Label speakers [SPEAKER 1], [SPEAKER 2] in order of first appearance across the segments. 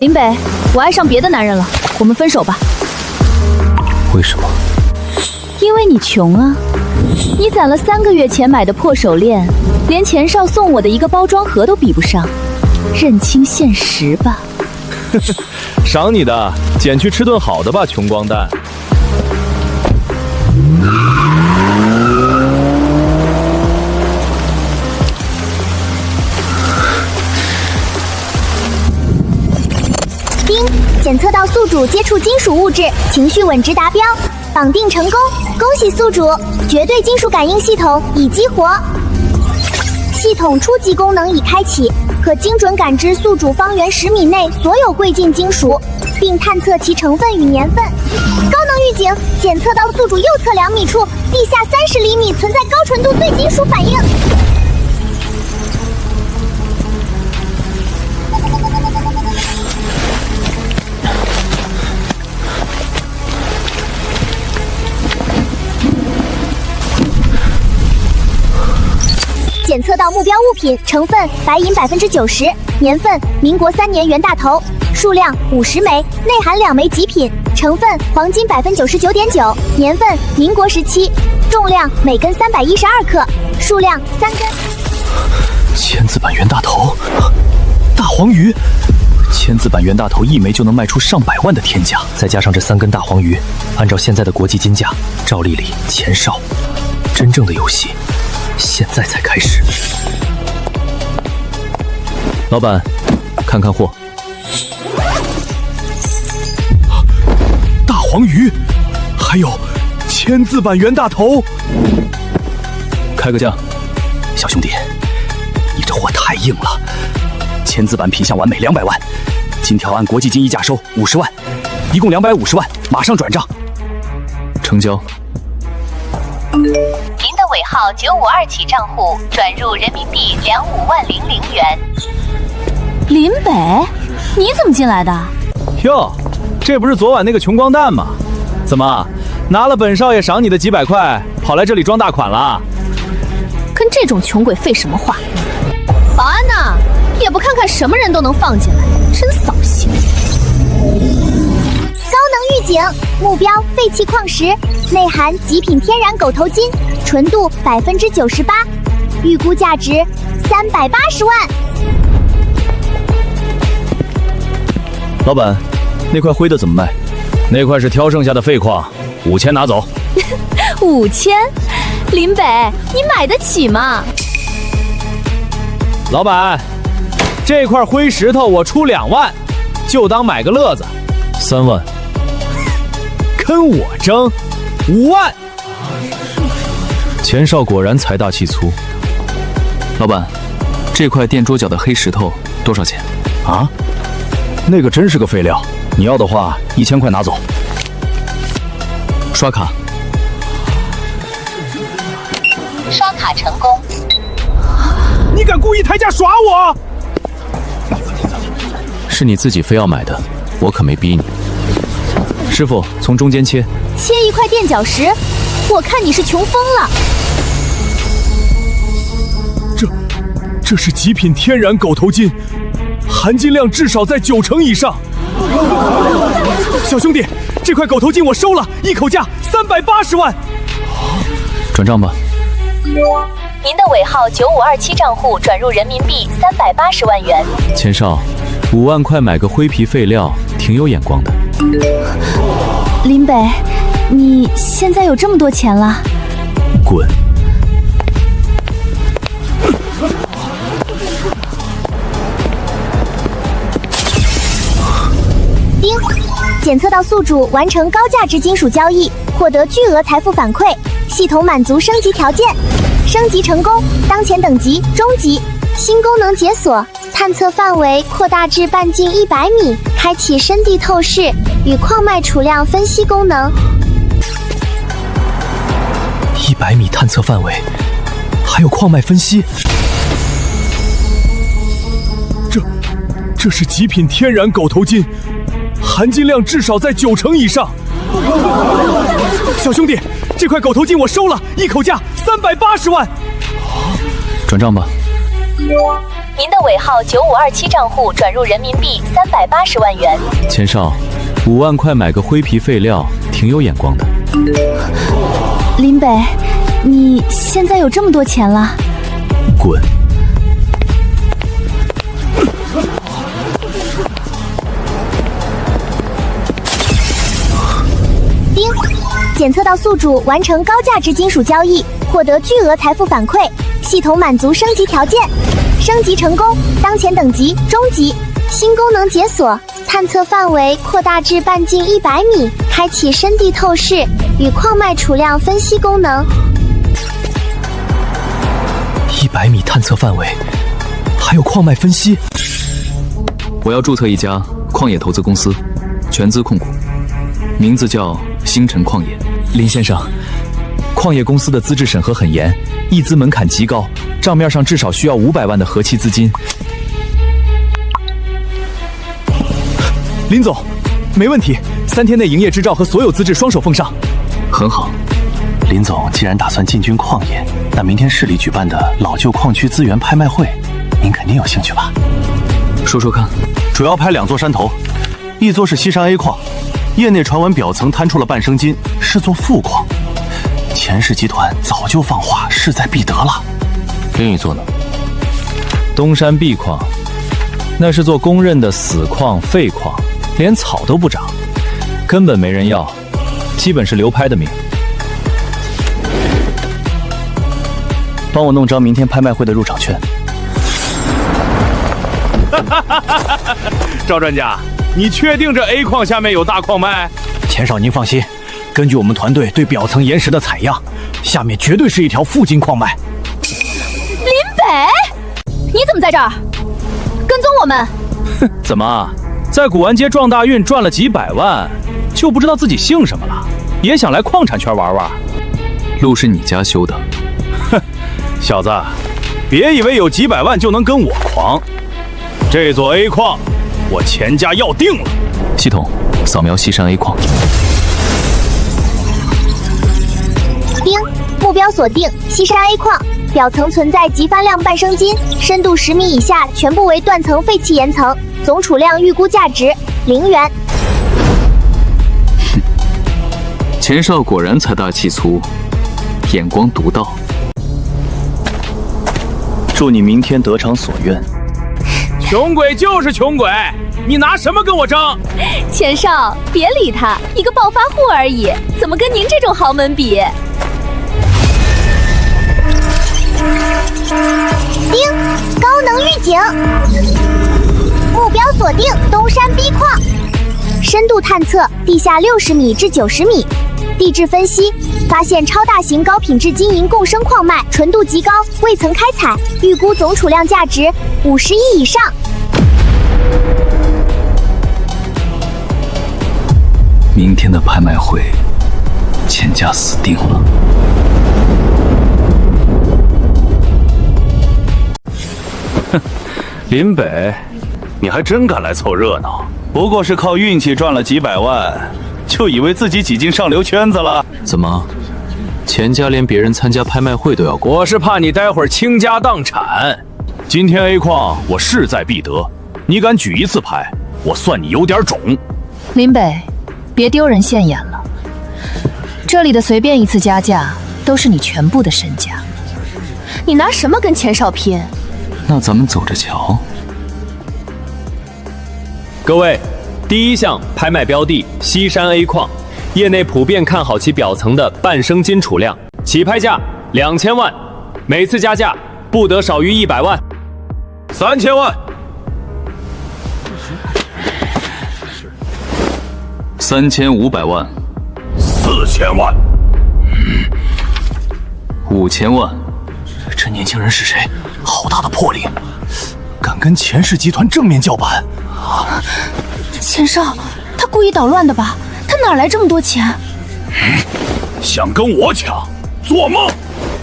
[SPEAKER 1] 林北，我爱上别的男人了，我们分手吧。
[SPEAKER 2] 为什么？
[SPEAKER 1] 因为你穷啊！你攒了3个月前买的破手链，连钱少送我的一个包装盒都比不上，认清现实吧。
[SPEAKER 3] 赏你的，捡去吃顿好的吧，穷光蛋。
[SPEAKER 4] 丁，检测到宿主接触金属物质，情绪稳值达标，绑定成功，恭喜宿主，绝对金属感应系统已激活。系统初级功能已开启，可精准感知宿主方圆10米内所有贵金金属，并探测其成分与年份。高能预警，检测到宿主右侧2米处地下30厘米存在高纯度对金属反应。检测到目标物品成分白银90%，年份民国3年袁大头，数量50枚，内含2枚极品，成分黄金99.9%，年份民国17，重量每根312克，数量3根。
[SPEAKER 2] 签字版袁大头，大黄鱼，签字版袁大头1枚就能卖出上百万的天价，再加上这3根大黄鱼，按照现在的国际金价，赵丽丽、钱少，真正的游戏现在才开始。老板，看看货。大黄鱼，还有签字版袁大头。开个价，小兄弟，你这货太硬了。签字版品相完美200万，金条按国际金溢价收50万，一共250万，马上转账。成交。
[SPEAKER 5] 您的尾号952起账户转入人民币25万00元。
[SPEAKER 1] 林北，你怎么进来的？
[SPEAKER 3] 哟，这不是昨晚那个穷光蛋吗？怎么拿了本少爷赏你的几百块，跑来这里装大款了？
[SPEAKER 1] 跟这种穷鬼废什么话？保安呢？也不看看什么人都能放进来，真扫兴。
[SPEAKER 4] 高能预警，目标废弃矿石，内含极品天然狗头金，纯度98%，预估价值380万。
[SPEAKER 2] 老板，那块灰的怎么卖？
[SPEAKER 3] 那块是挑剩下的废矿，5000拿走。
[SPEAKER 1] 5000？林北，你买得起吗？
[SPEAKER 3] 老板，这块灰石头我出2万，就当买个乐子。
[SPEAKER 2] 3万。
[SPEAKER 3] 跟我争5万。
[SPEAKER 2] 钱少果然财大气粗。老板，这块垫桌角的黑石头多少钱？
[SPEAKER 3] 啊？那个真是个废料，你要的话1000块拿走。
[SPEAKER 2] 刷卡。
[SPEAKER 5] 刷卡成功。
[SPEAKER 3] 你敢故意抬价耍我？
[SPEAKER 2] 是你自己非要买的，我可没逼你。师傅，从中间切。
[SPEAKER 1] 切一块垫脚石，我看你是穷疯了。
[SPEAKER 6] 这是极品天然狗头金，含金量至少在90%以上。小兄弟，这块狗头金我收了，一口价380万。
[SPEAKER 2] 转账吧。
[SPEAKER 5] 您的尾号9527账户转入人民币380万元。
[SPEAKER 2] 钱少，5万块买个灰皮废料，挺有眼光的。
[SPEAKER 1] 林北，你现在有这么多钱了？
[SPEAKER 2] 滚！
[SPEAKER 4] 丁，检测到宿主完成高价值金属交易，获得巨额财富反馈，系统满足升级条件，升级成功，当前等级中级，新功能解锁，探测范围扩大至半径100米，开启深地透视与矿脉储量分析功能。
[SPEAKER 2] 100米探测范围，还有矿脉分析。
[SPEAKER 6] 这是极品天然狗头金，含金量至少在90%以上。小兄弟，这块狗头金我收了，一口价380万。
[SPEAKER 2] 转账吧。
[SPEAKER 5] 您您的尾号9527账户转入人民币380万元。
[SPEAKER 3] 钱少，5万块买个灰皮废料，挺有眼光的。
[SPEAKER 1] 林北，你现在有这么多钱了？
[SPEAKER 2] 滚！
[SPEAKER 4] 丁，检测到宿主完成高价值金属交易，获得巨额财富反馈，系统满足升级条件，升级成功，当前等级中级。新功能解锁，探测范围扩大至半径100米，开启深地透视与矿脉储量分析功能。
[SPEAKER 2] 100米探测范围，还有矿脉分析。我要注册一家矿业投资公司，全资控股，名字叫星辰矿业。林先生，矿业公司的资质审核很严，溢资门槛极高，账面上至少需要500万的合期资金。林总，没问题，3天内营业执照和所有资质双手奉上。很好，林总既然打算进军矿业，那明天市里举办的老旧矿区资源拍卖会，您肯定有兴趣吧？说说看。主要拍2座山头，一座是西山 A 矿，业内传闻表层摊出了半生金，是座富矿，钱氏集团早就放话势在必得了。另一座呢？
[SPEAKER 3] 东山 B 矿，那是座公认的死矿废矿，连草都不长，根本没人要，基本是流拍的命。
[SPEAKER 2] 帮我弄张明天拍卖会的入场券。
[SPEAKER 6] 赵专家，你确定这 A 矿下面有大矿脉？
[SPEAKER 2] 钱少，您放心，根据我们团队对表层岩石的采样，下面绝对是一条富金矿脉。
[SPEAKER 1] 林北，你怎么在这儿？跟踪我们？
[SPEAKER 3] 怎么，在古玩街撞大运赚了几百万，就不知道自己姓什么了？也想来矿产圈玩玩？
[SPEAKER 2] 路是你家修的。
[SPEAKER 6] 哼，小子，别以为有几百万就能跟我狂。这座 A 矿，我钱家要定了。
[SPEAKER 2] 系统扫描西山 A 矿。
[SPEAKER 4] 丁，目标锁定西山 A 矿，表层存在极番量半生金，深度10米以下全部为断层废弃岩层，总储量预估价值0元。
[SPEAKER 2] 钱少果然财大气粗，眼光独到。祝你明天得偿所愿。
[SPEAKER 6] 穷鬼就是穷鬼，你拿什么跟我争？
[SPEAKER 1] 钱少，别理他，一个暴发户而已，怎么跟您这种豪门比？
[SPEAKER 4] 丁，高能预警，目标锁定东山 B 矿，深度探测地下60米至90米，地质分析发现超大型高品质金银共生矿脉，纯度极高，未曾开采，预估总储量价值50亿以上。
[SPEAKER 2] 明天的拍卖会，钱家死定了。
[SPEAKER 6] 哼，林北，你还真敢来凑热闹？不过是靠运气赚了几百万，就以为自己挤进上流圈子了？
[SPEAKER 2] 怎么，钱家连别人参加拍卖会都要过？
[SPEAKER 6] 我是怕你待会儿倾家荡产。今天 A 矿我势在必得，你敢举一次牌，我算你有点种。
[SPEAKER 7] 林北，别丢人现眼了。这里的随便一次加价，都是你全部的身家。
[SPEAKER 1] 你拿什么跟钱少拼？
[SPEAKER 2] 那咱们走着瞧。
[SPEAKER 8] 各位，第一项拍卖标的西山 A 矿，业内普遍看好其表层的半生金储量，起拍价2000万，每次加价不得少于100万。
[SPEAKER 6] 3000万。
[SPEAKER 2] 3500万。
[SPEAKER 6] 4000万。
[SPEAKER 2] 5000万。这年轻人是谁？好大的魄力，敢跟钱氏集团正面叫板！
[SPEAKER 1] 钱少，他故意捣乱的吧？他哪来这么多钱？
[SPEAKER 6] 想跟我抢，做梦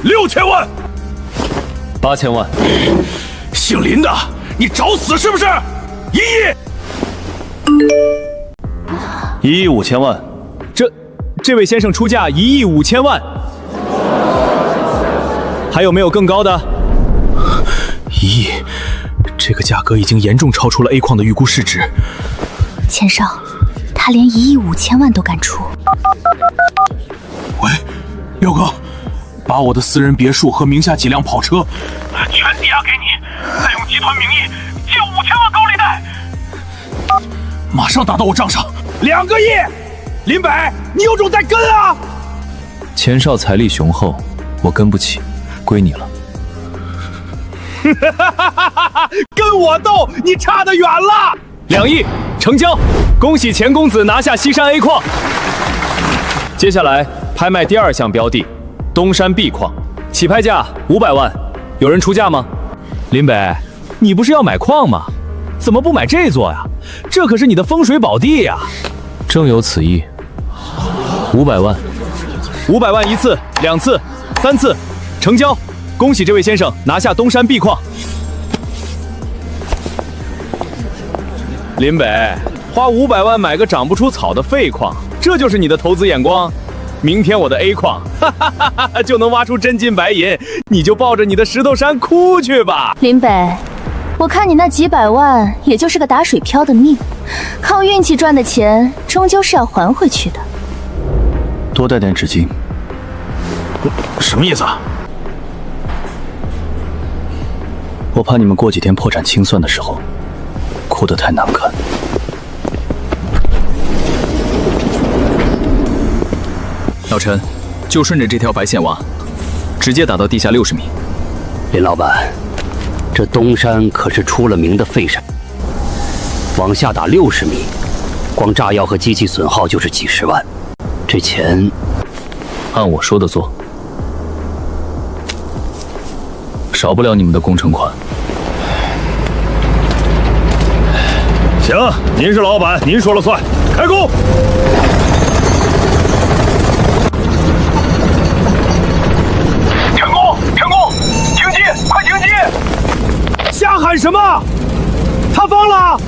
[SPEAKER 6] ！6000万。
[SPEAKER 8] 8000万。
[SPEAKER 6] 姓林的，你找死是不是？1亿。1亿5000万。
[SPEAKER 3] 这位先生出价1亿5000万。还有没有更高的？
[SPEAKER 2] 1亿，
[SPEAKER 6] 这个价格已经严重超出了 A 矿的预估市值。
[SPEAKER 1] 钱少，他连1亿5千万都敢出。
[SPEAKER 6] 喂，彪哥，把我的私人别墅和名下几辆跑车全抵押给你，再用集团名义借5000万高利贷，马上打到我账上，2个亿！林北，你有种再跟啊！
[SPEAKER 3] 钱少财力雄厚，我跟不起，归你了。
[SPEAKER 6] 跟我斗，你差得远了。
[SPEAKER 8] 2亿成交，恭喜钱公子拿下西山 A 矿。接下来拍卖第2项标的，东山 B 矿，起拍价500万，有人出价吗？
[SPEAKER 3] 林北，你不是要买矿吗？怎么不买这座呀？这可是你的风水宝地呀！正有此意。500万
[SPEAKER 8] ，500万1次、2次、3次，成交！恭喜这位先生拿下东山 B 矿。林北，花500万买个长不出草的废矿，这就是你的投资眼光？明天我的 A 矿，就能挖出真金白银，你就抱着你的石头山哭去吧。
[SPEAKER 1] 林北，我看你那几百万也就是个打水漂的命，靠运气赚的钱终究是要还回去的。
[SPEAKER 2] 多带点纸巾。
[SPEAKER 6] 什么意思啊？
[SPEAKER 2] 我怕你们过几天破产清算的时候，哭得太难看。
[SPEAKER 9] 老陈，就顺着这条白线挖，直接打到地下60米。
[SPEAKER 10] 林老板，这东山可是出了名的废山，往下打60米，光炸药和机器损耗就是几十万，这钱
[SPEAKER 2] 按我说的做，少不了你们的工程款。
[SPEAKER 6] 行，您是老板，您说了算，开工！成功，成功！停机，快停机！瞎喊什么？塌方了！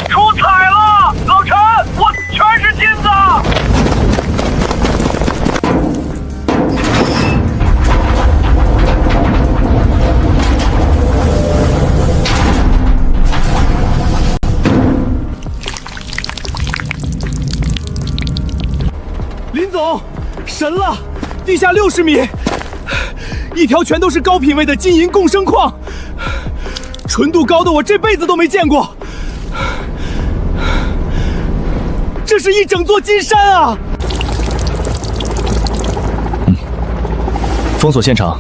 [SPEAKER 6] 出彩了，老陈，我全是金子！林总，神了！地下60米，一条全都是高品位的金银共生矿，纯度高的我这辈子都没见过。这是一整座金山啊！
[SPEAKER 2] 封锁现场，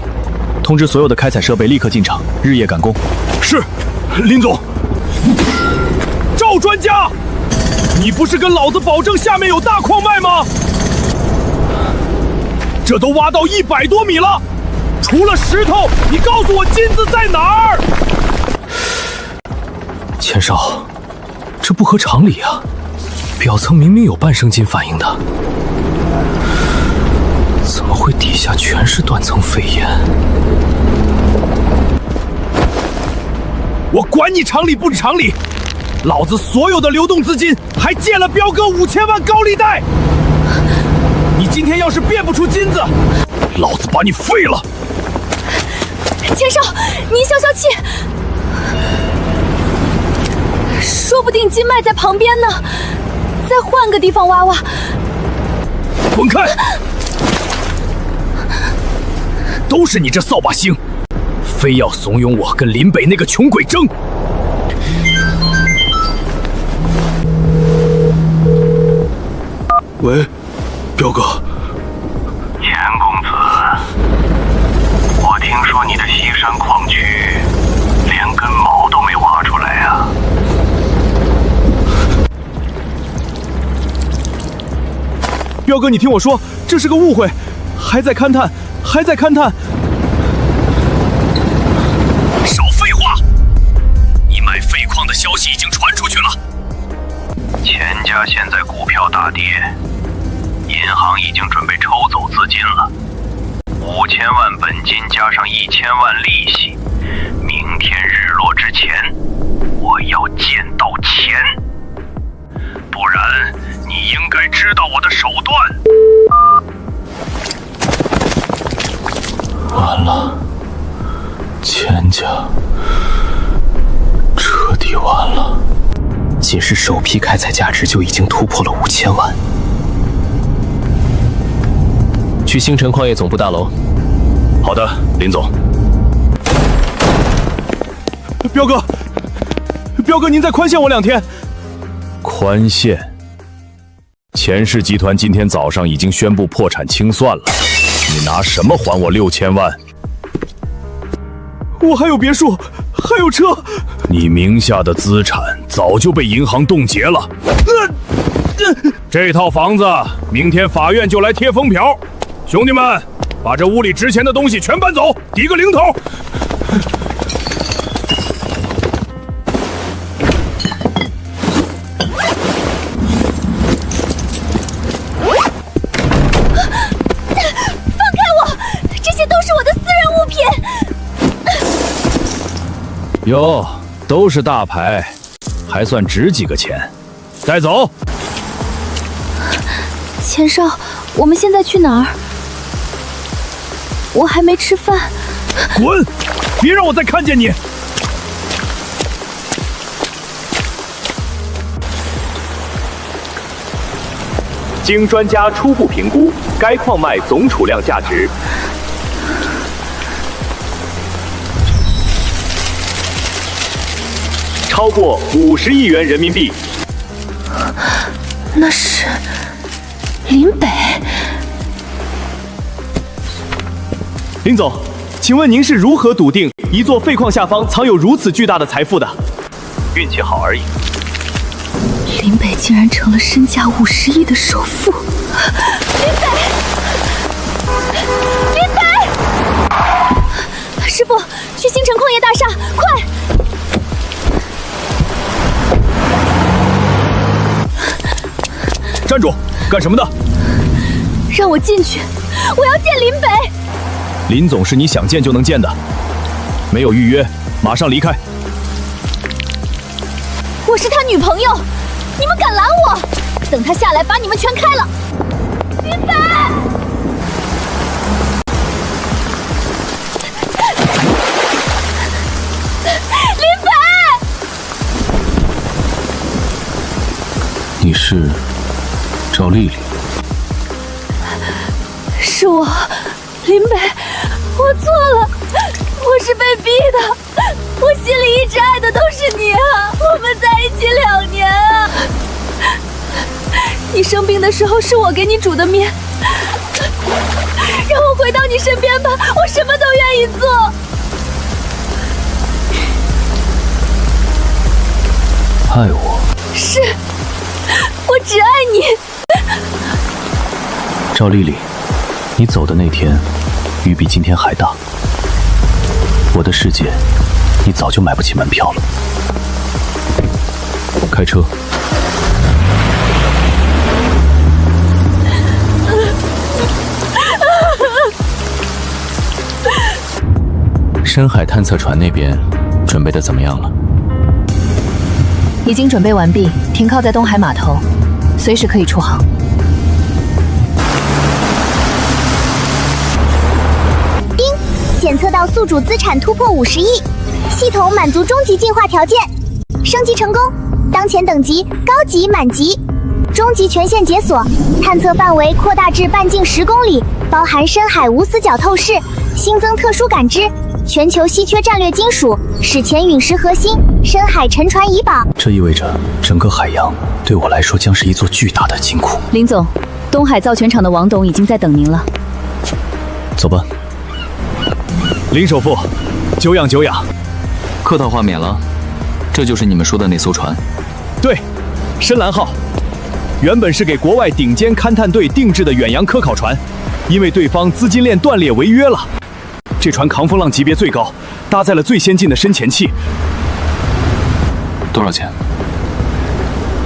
[SPEAKER 2] 通知所有的开采设备立刻进场，日夜赶工。
[SPEAKER 6] 是，林总。赵专家，你不是跟老子保证下面有大矿脉吗？这都挖到100多米了，除了石头，你告诉我金子在哪儿？
[SPEAKER 2] 钱少，这不合常理啊！表层明明有半生金反应的，怎么会底下全是断层废岩？
[SPEAKER 6] 我管你常理不常理，老子所有的流动资金还借了彪哥5000万高利贷。你今天要是变不出金子，老子把你废了！
[SPEAKER 1] 钱少，您消消气，说不定金脉在旁边呢，再换个地方挖挖。
[SPEAKER 6] 滚开！都是你这扫把星，非要怂恿我跟林北那个穷鬼争。喂，彪哥。
[SPEAKER 11] 钱公子，我听说你的西山矿区连根毛都没挖出来啊！
[SPEAKER 6] 彪哥，你听我说，这是个误会，还在勘探，还在勘探。少废话！你卖废矿的消息已经传出去了。
[SPEAKER 11] 钱家现在股票大跌，银行已经准备抽走资金了，5000万本金加上1000万利息，明天日落之前，我要见到钱，不然你应该知道我的手段。
[SPEAKER 2] 完了，钱家这1万了，仅是首批开采价值就已经突破了5000万。
[SPEAKER 12] 去星辰矿业总部大楼。
[SPEAKER 2] 好的，林总。
[SPEAKER 6] 彪哥，您再宽限我2天。
[SPEAKER 3] 宽限？钱氏集团今天早上已经宣布破产清算了，你拿什么还我6000万？
[SPEAKER 6] 我还有别墅，还有车。
[SPEAKER 3] 你名下的资产早就被银行冻结了。这套房子明天法院就来贴封条，兄弟们，把这屋里值钱的东西全搬走，抵个零头。哟，都是大牌，还算值几个钱，带走。
[SPEAKER 1] 钱少，我们现在去哪儿？我还没吃饭。
[SPEAKER 3] 滚！别让我再看见你！
[SPEAKER 8] 经专家初步评估，该矿脉总储量价值超过50亿元人民币。
[SPEAKER 7] 那是林北。
[SPEAKER 6] 林总，请问您是如何笃定一座废矿下方藏有如此巨大的财富的？
[SPEAKER 8] 运气好而已。
[SPEAKER 1] 林北竟然成了身价50亿的首富。林北！师傅，去星辰矿业大厦，快！
[SPEAKER 3] 站住！干什么的？
[SPEAKER 1] 让我进去，我要见林北。
[SPEAKER 3] 林总是你想见就能见的，没有预约，马上离开。
[SPEAKER 1] 我是他女朋友，你们敢拦我？等他下来，把你们全开了。林北！林北！
[SPEAKER 2] 你是赵丽丽？
[SPEAKER 1] 是我，林北，我错了，我是被逼的，我心里一直爱的都是你啊，我们在一起2年啊。你生病的时候是我给你煮的面，让我回到你身边吧，我什么都愿意做。
[SPEAKER 2] 爱我？
[SPEAKER 1] 是，我只爱你。
[SPEAKER 2] 赵丽丽，你走的那天，雨比今天还大。我的世界，你早就买不起门票了。开车。深海探测船那边准备的怎么样了？
[SPEAKER 7] 已经准备完毕，停靠在东海码头，随时可以出航。
[SPEAKER 4] 丁，检测到宿主资产突破50亿，系统满足终极进化条件，升级成功，当前等级高级满级，终极权限解锁，探测范围扩大至半径10公里，包含深海无死角透视，新增特殊感知。全球稀缺战略金属，史前陨石核心，深海沉船遗宝。
[SPEAKER 2] 这意味着整个海洋对我来说将是一座巨大的金库。
[SPEAKER 1] 林总，东海造船厂的王董已经在等您了。
[SPEAKER 2] 走吧。
[SPEAKER 6] 林首富，久仰久仰。
[SPEAKER 9] 客套话免了，这就是你们说的那艘船？
[SPEAKER 6] 对，深蓝号，原本是给国外顶尖勘探队定制的远洋科考船，因为对方资金链断裂违约了。这船抗风浪级别最高，搭载了最先进的深潜器。
[SPEAKER 2] 多少钱？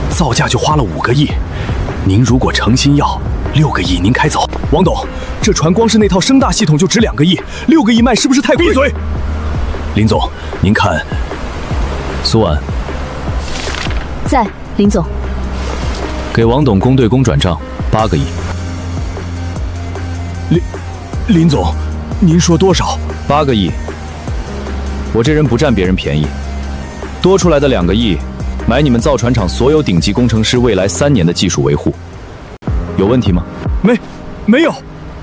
[SPEAKER 6] 造价就花了5个亿，您如果诚心要，6个亿您开走。王董，这船光是那套声大系统就值2个亿，6个亿卖是不是太贵？
[SPEAKER 3] 闭嘴！
[SPEAKER 6] 林总，您看。
[SPEAKER 2] 苏婉
[SPEAKER 1] 在，林总。
[SPEAKER 2] 给王董公对公转账8个亿。
[SPEAKER 6] 林总。您说多少？
[SPEAKER 3] 8个亿。我这人不占别人便宜，
[SPEAKER 9] 多出来的2个亿，买你们造船厂所有顶级工程师未来3年的技术维护，有问题吗？
[SPEAKER 6] 没有，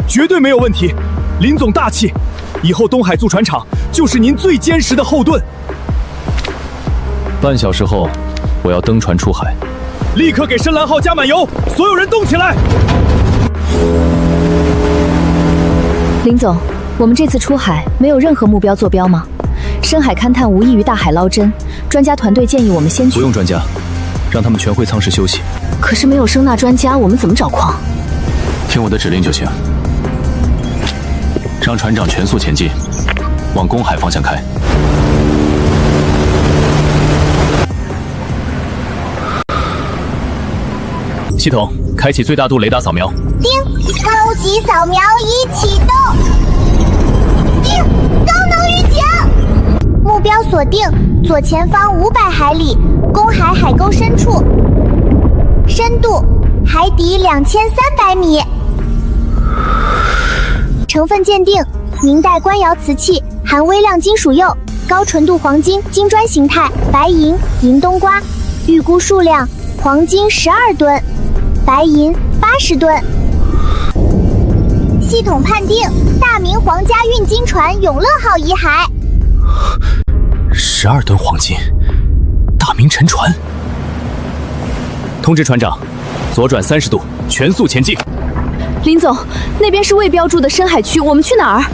[SPEAKER 6] 绝对没有问题。林总大气，以后东海造船厂就是您最坚实的后盾。
[SPEAKER 9] 半小时后，我要登船出海。
[SPEAKER 6] 立刻给深蓝号加满油，所有人动起来！
[SPEAKER 7] 林总，我们这次出海没有任何目标坐标吗？深海勘探无异于大海捞针，专家团队建议我们先去。
[SPEAKER 9] 不用专家，让他们全回舱室休息。
[SPEAKER 7] 可是没有声纳专家，我们怎么找矿？
[SPEAKER 12] 听我的指令就行。让船长全速前进，往公海方向开。系统开启最大度雷达扫描。
[SPEAKER 4] 叮，高级扫描仪启动。叮，高能预警。目标锁定左前方500海里，公海海沟深处，深度海底2300米。成分鉴定：明代官窑瓷器，含微量金属釉，高纯度黄金金砖形态，白银、银冬瓜。预估数量：黄金12吨，白银80吨。系统判定：大明皇家运金船永乐号遗骸。
[SPEAKER 12] 12吨黄金，大明沉船。通知船长，左转30度，全速前进。
[SPEAKER 7] 林总，那边是未标注的深海区，我们去哪儿？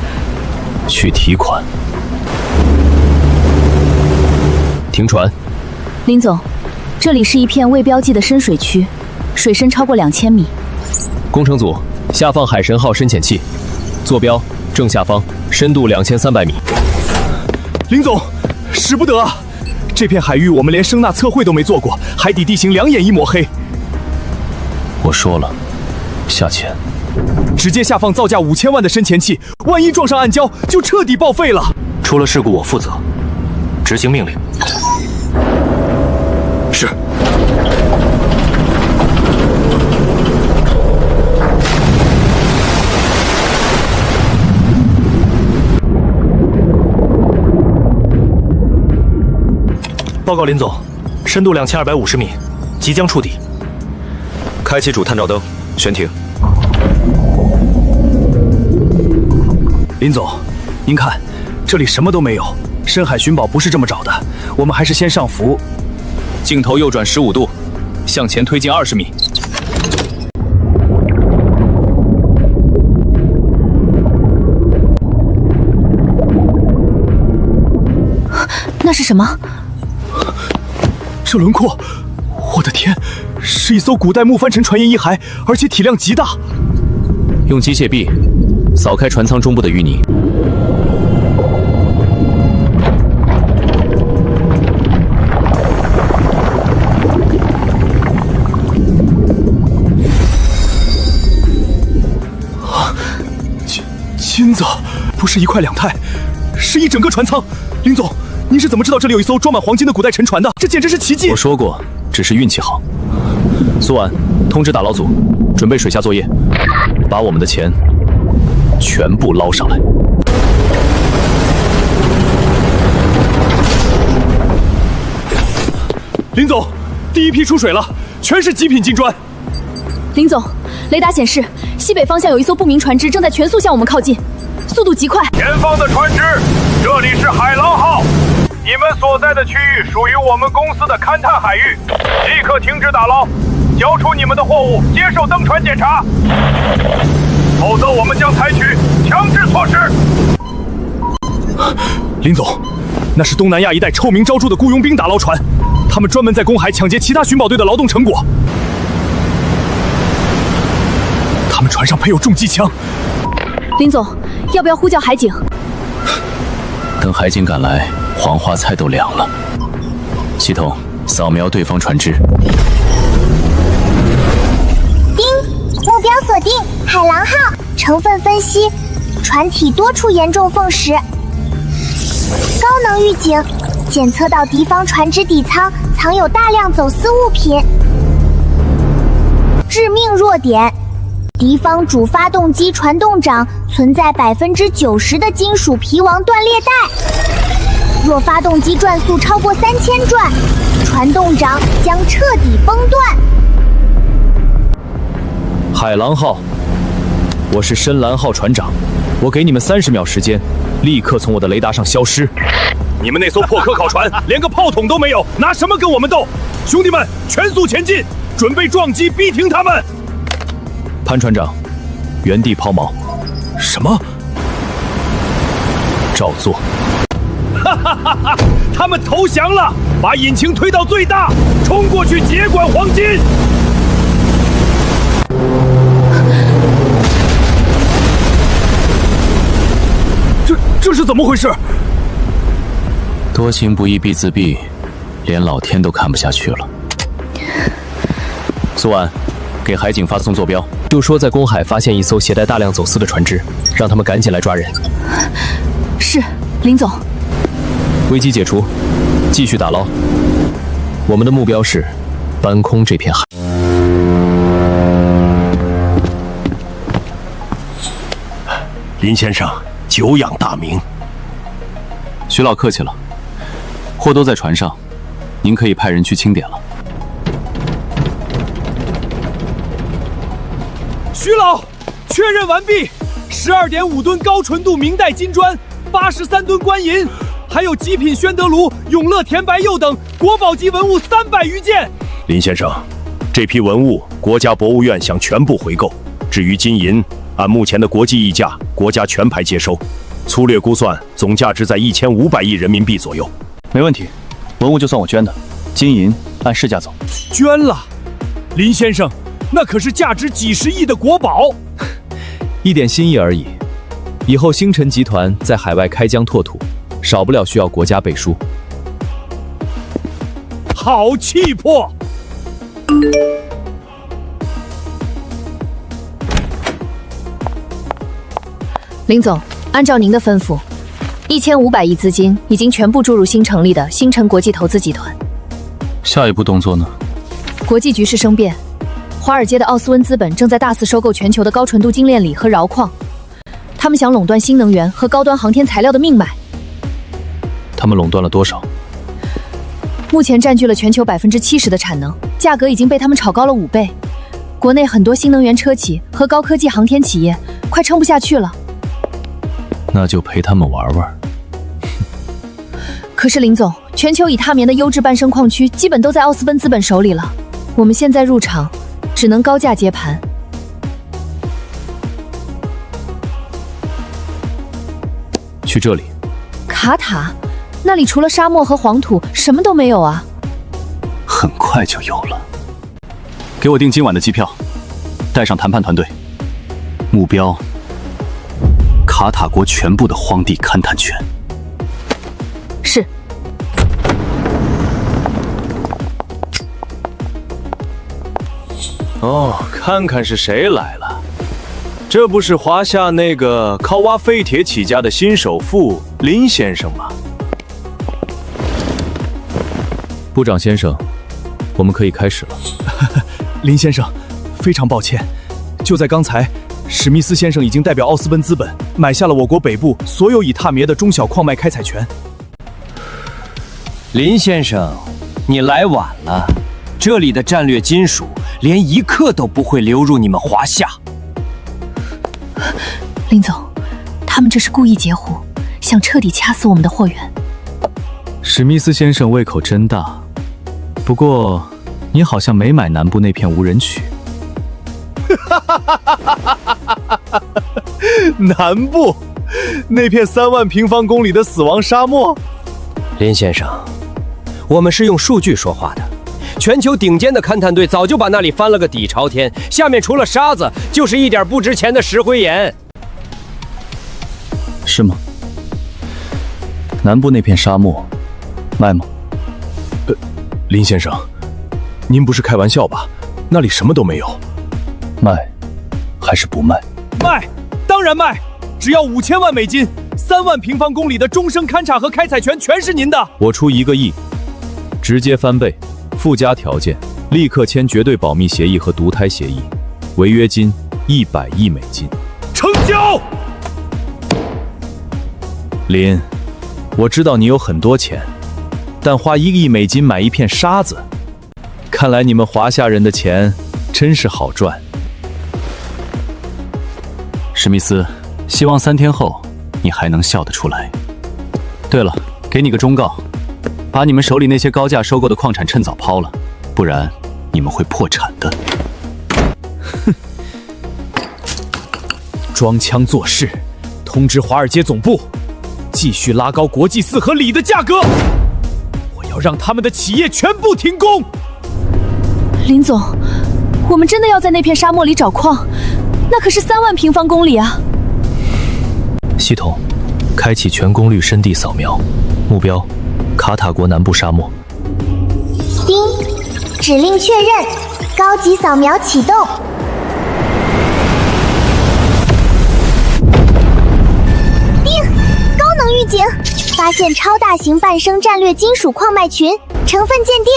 [SPEAKER 12] 去提款。停船。
[SPEAKER 7] 林总，这里是一片未标记的深水区，水深超过2000米。
[SPEAKER 12] 工程组，下放海神号深潜器，坐标正下方，深度2300米。
[SPEAKER 6] 林总，使不得啊！这片海域我们连声纳测绘都没做过，海底地形2眼一抹黑。
[SPEAKER 12] 我说了，下潜。
[SPEAKER 6] 直接下放造价5000万的深潜器，万一撞上暗礁，就彻底报废了。
[SPEAKER 12] 出了事故我负责，执行命令。是。
[SPEAKER 13] 报告林总，深度2250米，即将触底。
[SPEAKER 14] 开启主探照灯，悬停。
[SPEAKER 6] 林总，您看，这里什么都没有。深海寻宝不是这么找的，我们还是先上浮。
[SPEAKER 9] 镜头右转15度，向前推进20米。
[SPEAKER 7] 那是什么？
[SPEAKER 6] 这轮廓，我的天，是一艘古代木帆沉船员遗骸，而且体量极大。
[SPEAKER 12] 用机械臂扫开船舱中部的淤泥。
[SPEAKER 6] 金子，不是1块2态，是一整个船舱。林总，您是怎么知道这里有一艘装满黄金的古代沉船的？这简直是奇迹！
[SPEAKER 12] 我说过，只是运气好。苏婉，通知打捞组，准备水下作业，把我们的钱全部捞上来。
[SPEAKER 6] 林总，第一批出水了，全是极品金砖。
[SPEAKER 7] 林总，雷达显示西北方向有一艘不明船只正在全速向我们靠近，速度极快。
[SPEAKER 3] 前方的船只，这里是海狼号，你们所在的区域属于我们公司的勘探海域，立刻停止打捞，交出你们的货物，接受登船检查，否则我们将采取强制措施。
[SPEAKER 6] 林总，那是东南亚一带臭名昭著的雇佣兵打捞船，他们专门在公海抢劫其他寻宝队的劳动成果。他们船上配有重机枪。
[SPEAKER 7] 林总，要不要呼叫海警？
[SPEAKER 12] 等海警赶来，黄花菜都凉了。系统扫描对方船只。
[SPEAKER 4] 叮，目标锁定海狼号。成分分析，船体多处严重缝蚀。高能预警，检测到敌方船只底舱藏有大量走私物品。致命弱点，敌方主发动机传动掌存在90%的金属皮王断裂带。若发动机转速超过3000转，传动掌将彻底崩断。
[SPEAKER 9] 海狼号，我是深蓝号船长，我给你们30秒时间，立刻从我的雷达上消失。
[SPEAKER 3] 你们那艘破科考船连个炮筒都没有，拿什么跟我们斗？兄弟们，全速前进，准备撞击逼停他们！
[SPEAKER 9] 潘船长，原地抛锚。
[SPEAKER 3] 什么？
[SPEAKER 9] 照做。
[SPEAKER 3] 哈哈哈哈！他们投降了，把引擎推到最大，冲过去接管黄金！这是怎么回事？
[SPEAKER 9] 多行不义必自毙，连老天都看不下去了。苏安，给海警发送坐标，就说在公海发现一艘携带大量走私的船只，让他们赶紧来抓人。
[SPEAKER 7] 是，林总。
[SPEAKER 9] 危机解除，继续打捞。我们的目标是搬空这片海。
[SPEAKER 3] 林先生，久仰大名。
[SPEAKER 9] 徐老客气了，货都在船上，您可以派人去清点了。
[SPEAKER 6] 徐老，确认完毕，12.5吨高纯度明代金砖，83吨官银，还有极品宣德炉、永乐甜白釉等国宝级文物300余件。
[SPEAKER 3] 林先生，这批文物国家博物院想全部回购，至于金银，按目前的国际溢价，国家全盘接收。粗略估算，总价值在1500亿人民币左右。
[SPEAKER 2] 没问题，文物就算我捐的，金银按市价走。
[SPEAKER 6] 捐了，林先生，那可是价值几十亿的国宝。
[SPEAKER 9] 一点心意而已。以后星辰集团在海外开疆拓土，少不了需要国家背书。
[SPEAKER 6] 好气魄！
[SPEAKER 7] 林总，按照您的吩咐，1500亿资金已经全部注入新成立的星辰国际投资集团。
[SPEAKER 2] 下一步动作呢？
[SPEAKER 7] 国际局势生变，华尔街的奥斯温资本正在大肆收购全球的高纯度精炼锂和铨矿，他们想垄断新能源和高端航天材料的命脉。
[SPEAKER 9] 他们垄断了多少？
[SPEAKER 7] 目前占据了全球70%的产能，价格已经被他们炒高了5倍。国内很多新能源车企和高科技航天企业快撑不下去了。
[SPEAKER 9] 那就陪他们玩玩。
[SPEAKER 7] 可是林总，全球以踏棉的优质半生矿区基本都在奥斯奔资本手里了，我们现在入场只能高价接盘。
[SPEAKER 9] 去这里。
[SPEAKER 7] 卡塔，那里除了沙漠和黄土，什么都没有啊。
[SPEAKER 2] 很快就有了。给我订今晚的机票，带上谈判团队，目标卡塔国全部的荒地勘探权。
[SPEAKER 7] 是。
[SPEAKER 12] 哦，看看是谁来了。这不是华夏那个靠挖废铁起家的新首富林先生吗？
[SPEAKER 9] 部长先生，我们可以开始了。
[SPEAKER 6] 林先生，非常抱歉，就在刚才，史密斯先生已经代表奥斯奔资本买下了我国北部所有以踏棉的中小矿脉开采权。
[SPEAKER 15] 林先生，你来晚了，这里的战略金属连1克都不会流入你们华夏。
[SPEAKER 7] 林总，他们这是故意截胡，想彻底掐死我们的货源。
[SPEAKER 9] 史密斯先生胃口真大，不过你好像没买南部那片无人区。
[SPEAKER 6] 南部那片3万平方公里的死亡沙漠。
[SPEAKER 15] 林先生，我们是用数据说话的。全球顶尖的勘探队早就把那里翻了个底朝天，下面除了沙子，就是一点不值钱的石灰岩。
[SPEAKER 2] 是吗？南部那片沙漠卖吗？
[SPEAKER 3] 林先生，您不是开玩笑吧？那里什么都没有。
[SPEAKER 2] 卖还是不卖？
[SPEAKER 6] 卖，当然卖，只要5000万美金，3万平方公里的终生勘察和开采权全是您的。
[SPEAKER 9] 我出1个亿，直接翻倍，附加条件，立刻签绝对保密协议和独胎协议，违约金100亿美金。
[SPEAKER 3] 成交。
[SPEAKER 9] 林，我知道你有很多钱，但花1个亿美金买一片沙子，看来你们华夏人的钱真是好赚。
[SPEAKER 12] 史密斯，希望3天后你还能笑得出来。对了，给你个忠告，把你们手里那些高价收购的矿产趁早抛了，不然你们会破产的。
[SPEAKER 6] 哼，装腔作势，通知华尔街总部，继续拉高国际4和锂的价格。我要让他们的企业全部停工。
[SPEAKER 7] 林总，我们真的要在那片沙漠里找矿？那可是3万平方公里啊！
[SPEAKER 13] 系统，开启全功率深地扫描，目标：卡塔国南部沙漠。
[SPEAKER 4] 叮，指令确认，高级扫描启动。叮，高能预警，发现超大型半生战略金属矿脉群，成分鉴定：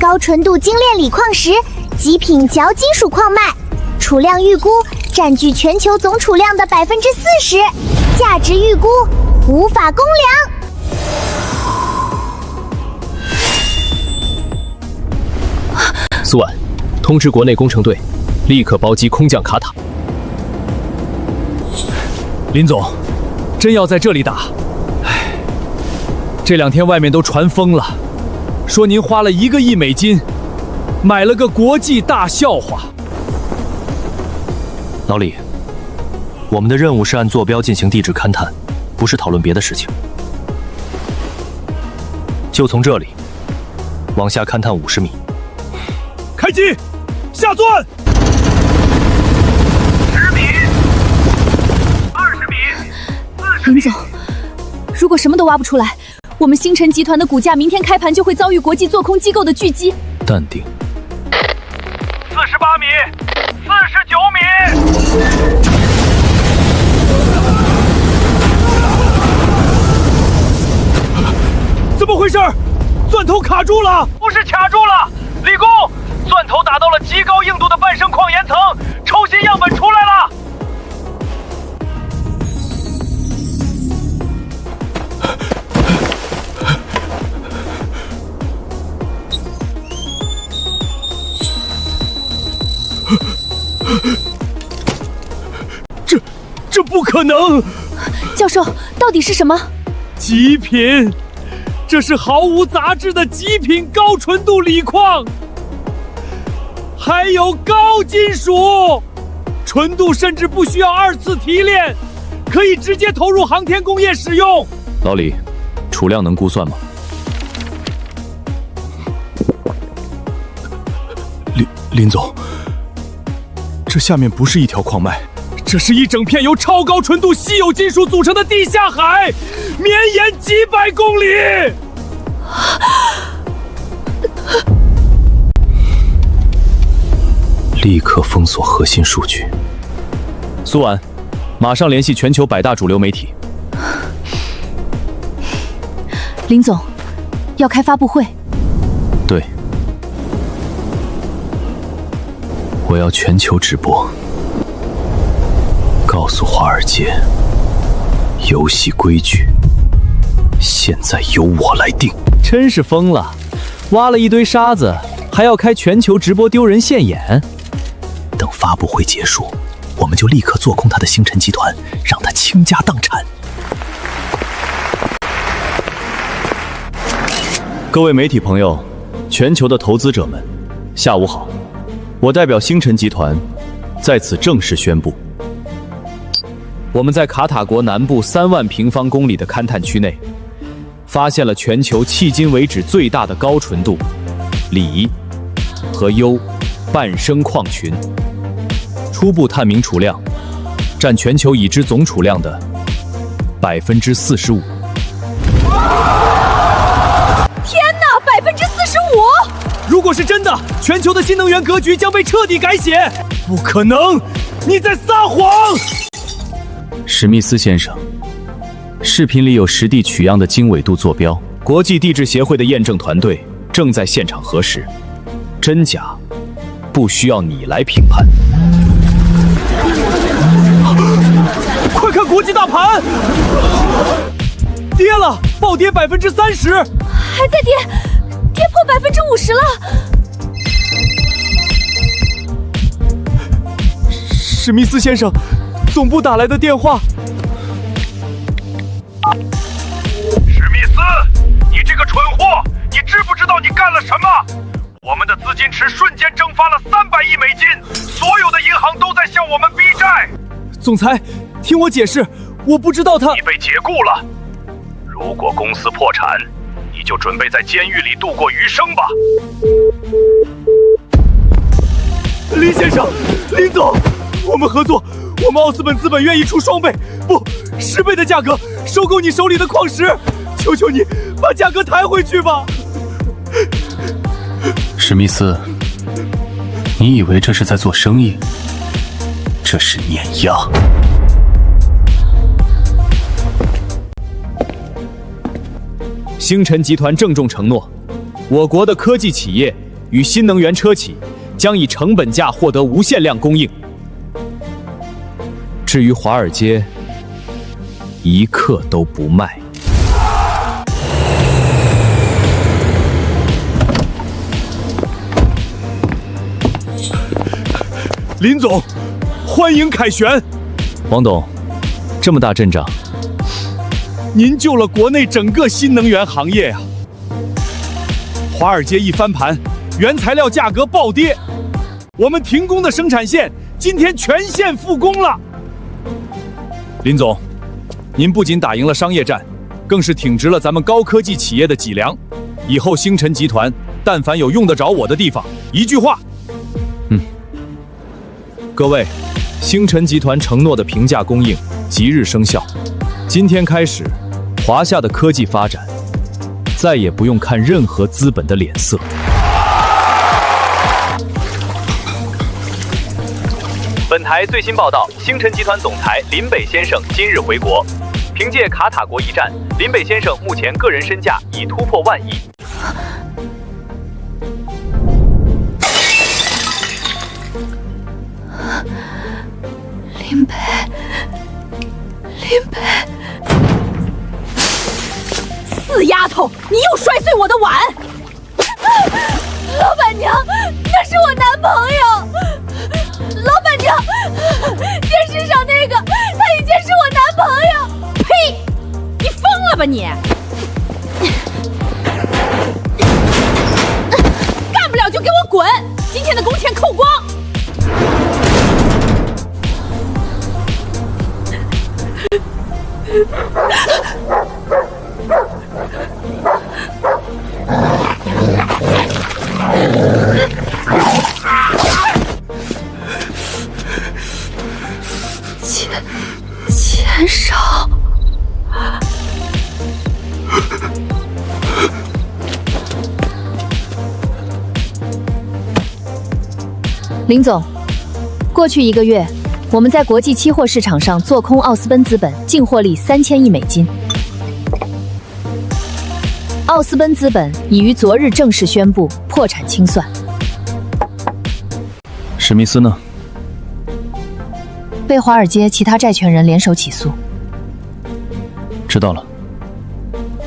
[SPEAKER 4] 高纯度精炼锂矿石，极品铰金属矿脉，储量预估占据全球总储量的40%，价值预估无法公量。
[SPEAKER 13] 苏婉，通知国内工程队，立刻包机空降卡塔。
[SPEAKER 6] 林总，真要在这里打？唉，这2天外面都传疯了，说您花了1个亿美金，买了个国际大笑话。
[SPEAKER 13] 老李，我们的任务是按坐标进行地质勘探，不是讨论别的事情。就从这里往下勘探50米。
[SPEAKER 6] 开机，下钻。
[SPEAKER 11] 10米，20米，40米。
[SPEAKER 7] 林总，如果什么都挖不出来，我们星辰集团的股价明天开盘就会遭遇国际做空机构的狙击。
[SPEAKER 13] 淡定。
[SPEAKER 11] 48米，49米。
[SPEAKER 6] 怎么回事？钻头卡住了！
[SPEAKER 11] 不是卡住了，李工，钻头打到了极高硬度的半生矿岩层，抽新样本出来了。
[SPEAKER 6] 这不可能！
[SPEAKER 7] 教授，到底是什么？
[SPEAKER 6] 极品，这是毫无杂质的极品高纯度锂矿，还有高金属，纯度甚至不需要2次提炼，可以直接投入航天工业使用。
[SPEAKER 9] 老李，储量能估算吗？
[SPEAKER 6] 林总，这下面不是一条矿脉，这是一整片由超高纯度稀有金属组成的地下海，绵延几百公里。
[SPEAKER 13] 立刻封锁核心数据。
[SPEAKER 9] 苏婉，马上联系全球100大主流媒体。
[SPEAKER 7] 林总，要开发布会。
[SPEAKER 13] 对，我要全球直播，告诉华尔街，游戏规矩现在由我来定。
[SPEAKER 9] 真是疯了，挖了一堆沙子，还要开全球直播丢人现眼。
[SPEAKER 10] 等发布会结束，我们就立刻做空他的星辰集团，让他倾家荡产。
[SPEAKER 9] 各位媒体朋友，全球的投资者们，下午好！我代表星辰集团在此正式宣布，我们在卡塔国南部3万平方公里的勘探区内，发现了全球迄今为止最大的高纯度锂和铀半生矿群，初步探明储量占全球已知总储量的45%。
[SPEAKER 7] 天哪，45%！
[SPEAKER 6] 如果是真的，全球的新能源格局将被彻底改写。不可能，你在撒谎！
[SPEAKER 9] 史密斯先生，视频里有实地取样的经纬度坐标，国际地质协会的验证团队正在现场核实，真假不需要你来评判。
[SPEAKER 6] 快看国际大盘！跌了，暴跌30%，
[SPEAKER 1] 还在跌，跌破50%了。
[SPEAKER 6] 史密斯先生，总部打来的电话。
[SPEAKER 11] 史密斯，你这个蠢货，你知不知道你干了什么？我们的资金池瞬间蒸发了300亿美金，所有的银行都在向我们逼债。
[SPEAKER 6] 总裁，听我解释，我不知道他……
[SPEAKER 11] 你被解雇了。如果公司破产，你就准备在监狱里度过余生吧。
[SPEAKER 6] 林先生，林总，我们合作，我们奥斯本资本愿意出双倍，不，10倍的价格收购你手里的矿石，求求你把价格抬回去吧。
[SPEAKER 12] 史密斯，你以为这是在做生意？这是碾压。
[SPEAKER 2] 星辰集团郑重承诺，我国的科技企业与新能源车企将以成本价获得无限量供应。至于华尔街，一克都不卖。
[SPEAKER 6] 林总，欢迎凯旋。
[SPEAKER 12] 王董，这么大阵仗，
[SPEAKER 6] 您救了国内整个新能源行业啊！华尔街一翻盘，原材料价格暴跌，我们停工的生产线今天全线复工了。林总，您不仅打赢了商业战，更是挺直了咱们高科技企业的脊梁。以后星辰集团但凡有用得着我的地方，一句话。各位，星辰集团承诺的平价供应即日生效。今天开始，华夏的科技发展再也不用看任何资本的脸色。
[SPEAKER 8] 本台最新报道：星辰集团总裁林北先生今日回国。凭借卡塔国一战，林北先生目前个人身价已突破1万亿。
[SPEAKER 1] 林北，死丫头，你又摔碎我的碗！老板娘，那是我男朋友。老板娘，电视上那个，他以前是我男朋友。
[SPEAKER 16] 呸！你疯了吧你！干不了就给我滚！今天的工钱扣光。
[SPEAKER 1] 钱少。
[SPEAKER 7] 林总，过去1个月，我们在国际期货市场上做空奥斯奔资本，净获利3000亿美金。奥斯奔资本已于昨日正式宣布破产清算。
[SPEAKER 12] 史密斯呢？
[SPEAKER 7] 被华尔街其他债权人联手起诉。
[SPEAKER 12] 知道了。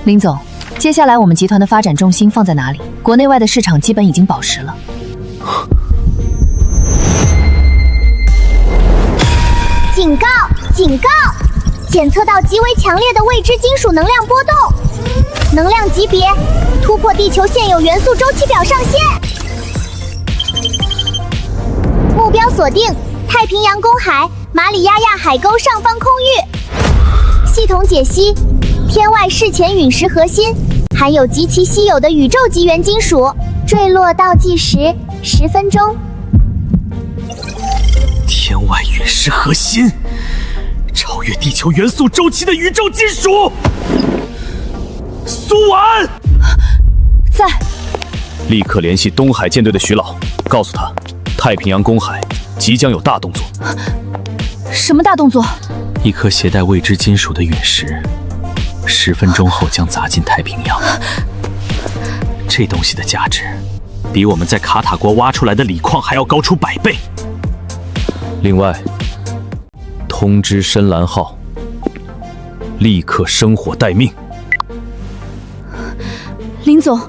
[SPEAKER 7] 林总，接下来我们集团的发展重心放在哪里？国内外的市场基本已经饱实了。
[SPEAKER 4] 警告！警告！检测到极为强烈的未知金属能量波动，能量级别突破地球现有元素周期表上限。目标锁定太平洋公海马里亚亚海沟上方空域。系统解析：天外事前陨石核心含有极其稀有的宇宙级原金属，坠落倒计时10分钟。
[SPEAKER 6] 天外陨石核心，超越地球元素周期的宇宙金属。苏婉
[SPEAKER 7] 在，
[SPEAKER 2] 立刻联系东海舰队的徐老，告诉他，太平洋公海即将有大动作。
[SPEAKER 7] 什么大动作？
[SPEAKER 12] 一颗携带未知金属的陨石，10分钟后将砸进太平洋。这东西的价值，比我们在卡塔国挖出来的锂矿还要高出100倍。
[SPEAKER 2] 另外，通知深蓝号，立刻生火待命。
[SPEAKER 7] 林总，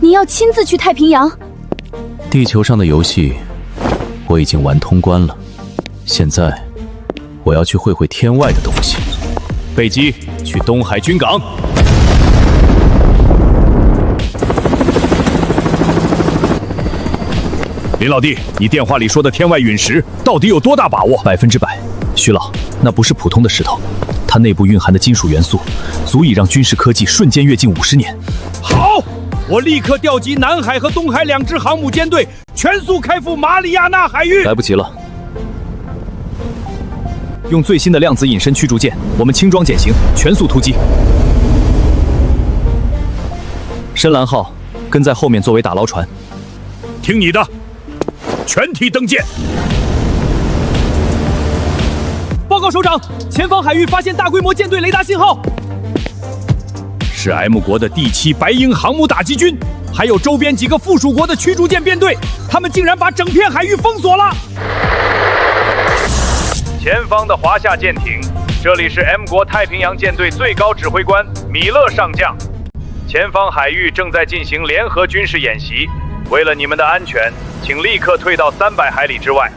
[SPEAKER 7] 您要亲自去太平洋？
[SPEAKER 12] 地球上的游戏我已经玩通关了，现在我要去会会天外的东西。贝基，去东海军港。
[SPEAKER 3] 林老弟，你电话里说的天外陨石到底有多大把握
[SPEAKER 13] ？100%。徐老，那不是普通的石头，它内部蕴含的金属元素，足以让军事科技瞬间跃进50年。
[SPEAKER 3] 好，我立刻调集南海和东海2支航母舰队，全速开赴马里亚纳海域。
[SPEAKER 13] 来不及了。用最新的量子隐身驱逐舰，我们轻装简行，全速突击。深蓝号跟在后面作为打捞船。
[SPEAKER 3] 听你的，全体登舰。
[SPEAKER 6] 报告首长，前方海域发现大规模舰队雷达信号，
[SPEAKER 3] 是 M 国的第7白鹰航母打击军，还有周边几个附属国的驱逐舰编队，他们竟然把整片海域封锁了。前方的华夏舰艇，这里是 M 国太平洋舰队最高指挥官米勒上将。前方海域正在进行联合军事演习，为了你们的安全，请立刻退到300海里之外。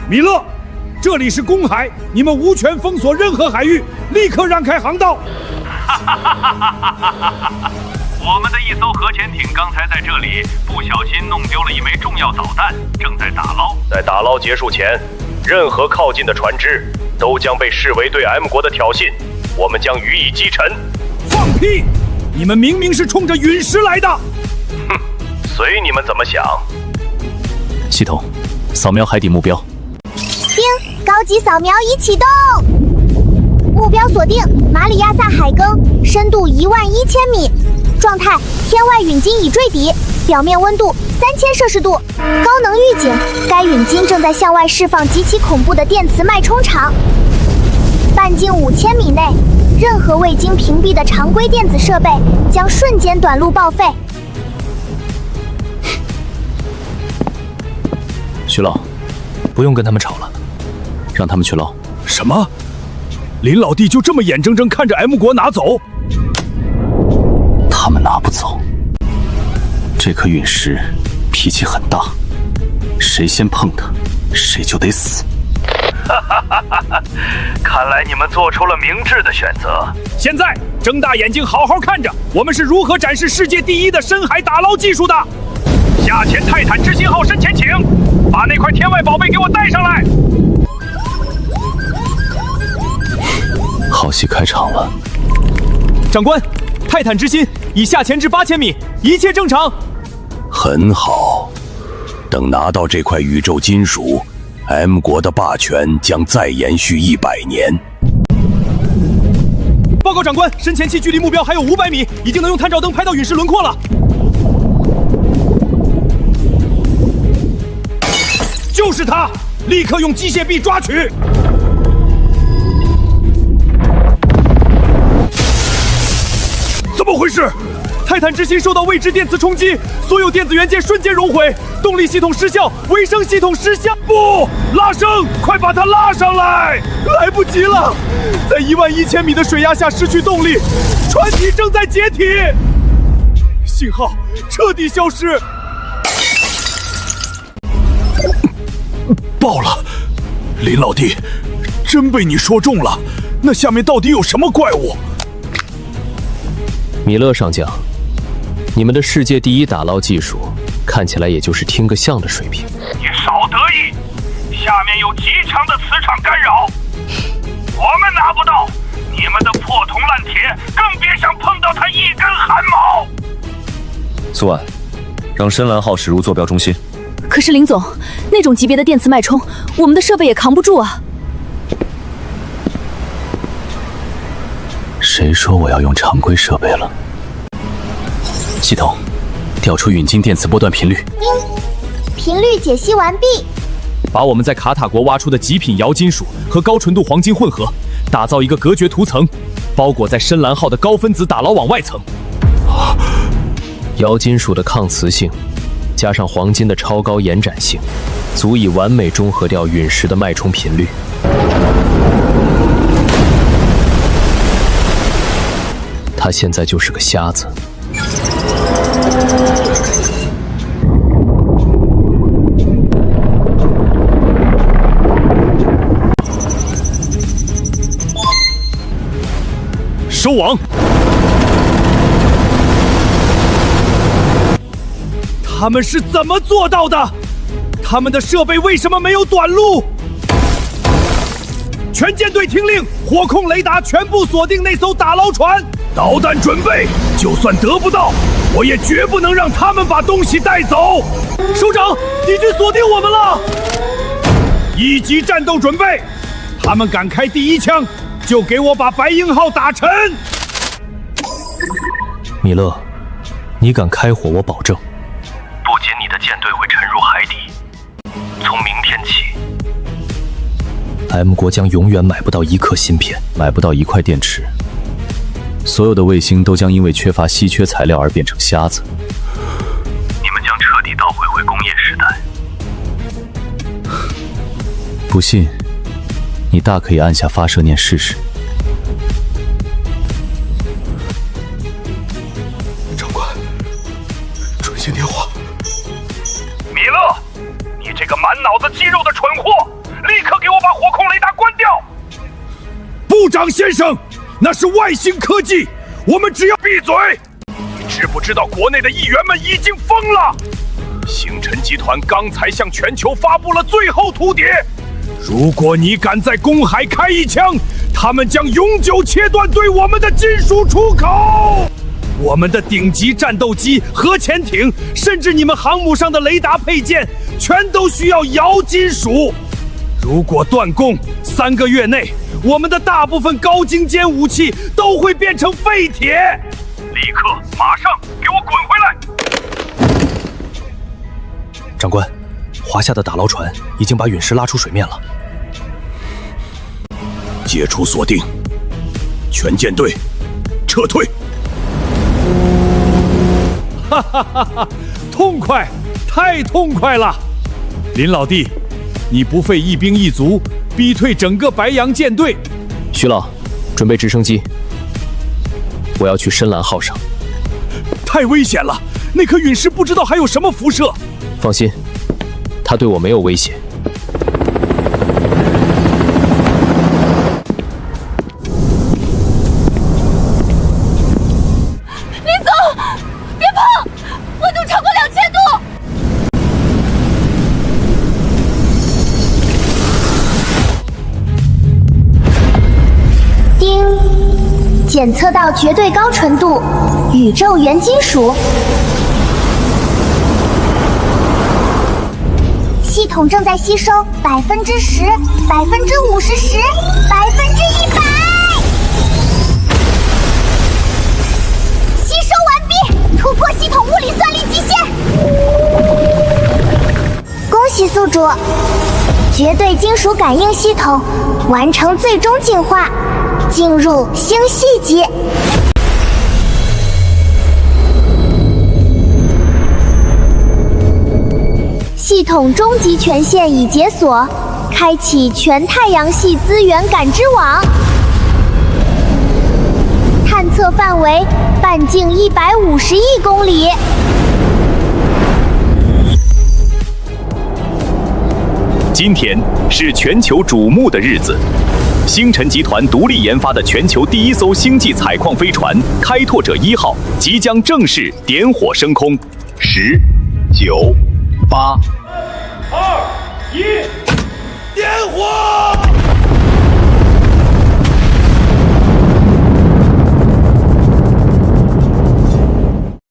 [SPEAKER 3] 米勒，这里是公海，你们无权封锁任何海域，立刻让开航道。我们的一艘核潜艇刚才在这里不小心弄丢了一枚重要导弹，正在打捞。在打捞结束前，任何靠近的船只都将被视为对 M 国的挑衅，我们将予以击沉。放屁！你们明明是冲着陨石来的。哼，随你们怎么想。
[SPEAKER 13] 系统，扫描海底目标。
[SPEAKER 4] 丁，高级扫描仪启动。目标锁定马里亚萨海沟，深度11000米，状态天外陨鲸已坠底，表面温度3000摄氏度，高能预警，该陨鲸正在向外释放极其恐怖的电磁脉冲场，半径5000米内，任何未经屏蔽的常规电子设备将瞬间短路报废。
[SPEAKER 13] 徐老，不用跟他们吵了，让他们去捞。
[SPEAKER 3] 什么？林老弟就这么眼睁睁看着 M 国拿走？
[SPEAKER 13] 他们拿不走。这颗陨石脾气很大，谁先碰它，谁就得死。
[SPEAKER 11] 看来你们做出了明智的选择。
[SPEAKER 3] 现在睁大眼睛好好看着，我们是如何展示世界第一的深海打捞技术的。下潜泰坦之心号深潜艇，把那块天外宝贝给我带上来。
[SPEAKER 13] 好戏开场了。
[SPEAKER 6] 长官，泰坦之心已下潜至8000米，一切正常。
[SPEAKER 11] 很好，等拿到这块宇宙金属，M 国的霸权将再延续100年。
[SPEAKER 6] 报告长官，深潜器距离目标还有500米，已经能用探照灯拍到陨石轮廓了。
[SPEAKER 3] 就是他，立刻用机械臂抓取。怎么回事？
[SPEAKER 6] 泰坦之心受到未知电磁冲击，所有电子元件瞬间熔毁，动力系统失效，维生系统失效。
[SPEAKER 3] 不，拉升，快把它拉上来！
[SPEAKER 6] 来不及了，在11000米的水压下失去动力，船体正在解体，信号彻底消失。
[SPEAKER 3] 爆了！林老弟，真被你说中了。那下面到底有什么怪物？
[SPEAKER 13] 米勒上将，你们的世界第一打捞技术，看起来也就是听个像的水平。
[SPEAKER 11] 你少得意，下面有极强的磁场干扰，我们拿不到，你们的破铜烂铁更别想碰到它一根汗毛。
[SPEAKER 14] 苏婉，让深蓝号驶入坐标中心。
[SPEAKER 7] 可是林总，那种级别的电磁脉冲，我们的设备也扛不住啊。
[SPEAKER 13] 谁说我要用常规设备了？系统，调出陨鲸电磁波段频率。
[SPEAKER 4] 频率解析完毕。
[SPEAKER 13] 把我们在卡塔国挖出的极品瑶金属和高纯度黄金混合，打造一个隔绝涂层，包裹在深蓝号的高分子打捞网外层。瑶金属的抗磁性，加上黄金的超高延展性，足以完美中和掉陨石的脉冲频率。它现在就是个瞎子，
[SPEAKER 3] 收网。
[SPEAKER 6] 他们是怎么做到的？他们的设备为什么没有短路？全舰队听令，火控雷达全部锁定那艘打捞船，
[SPEAKER 3] 导弹准备，就算得不到，我也绝不能让他们把东西带走。
[SPEAKER 6] 首长，敌军锁定我们了。
[SPEAKER 3] 1级战斗准备，他们敢开第1枪，就给我把白鹰号打沉。
[SPEAKER 13] 米勒，你敢开火，我保证。
[SPEAKER 11] 不仅你的舰队会沉入海底，从明天起
[SPEAKER 13] ，M 国将永远买不到1颗芯片，买不到1块电池。所有的卫星都将因为缺乏稀缺材料而变成瞎子。
[SPEAKER 11] 你们将彻底倒回工业时代。
[SPEAKER 13] 不信，你大可以按下发射键试试。
[SPEAKER 6] 长官，专线电话。
[SPEAKER 3] 米勒，你这个满脑子肌肉的蠢货，立刻给我把火控雷达关掉！部长先生，那是外星科技，我们只要闭嘴！你知不知道国内的议员们已经疯了？星辰集团刚才向全球发布了最后图牒，如果你敢在公海开一枪，他们将永久切断对我们的金属出口。
[SPEAKER 6] 我们的顶级战斗机、核潜艇，甚至你们航母上的雷达配件，全都需要摇金属。如果断供，3个月内，我们的大部分高精尖武器都会变成废铁。
[SPEAKER 3] 立刻，马上给我滚回来！
[SPEAKER 13] 长官，华夏的打捞船已经把陨石拉出水面了。
[SPEAKER 3] 解除锁定，全舰队撤退！
[SPEAKER 6] 哈哈哈哈！痛快，太痛快了！林老弟，你不费一兵一卒，逼退整个白洋舰队。
[SPEAKER 13] 徐老，准备直升机，我要去深蓝号上。
[SPEAKER 6] 太危险了，那颗陨石不知道还有什么辐射。
[SPEAKER 13] 放心，它对我没有威胁。
[SPEAKER 1] 林总，别碰，温度超过2000度。
[SPEAKER 4] 丁，检测到绝对高纯度宇宙原金属。系统正在吸收10%、50%、10%、100%。吸收完毕，突破系统物理算力极限。恭喜宿主，绝对金属感应系统完成最终进化，进入星系级。系统终极权限已解锁，开启全太阳系资源感知网，探测范围半径150亿公里。
[SPEAKER 17] 今天是全球瞩目的日子，星辰集团独立研发的全球第1艘星际采矿飞船“开拓者1号”即将正式点火升空。10、9、8、
[SPEAKER 3] 2、1，点火！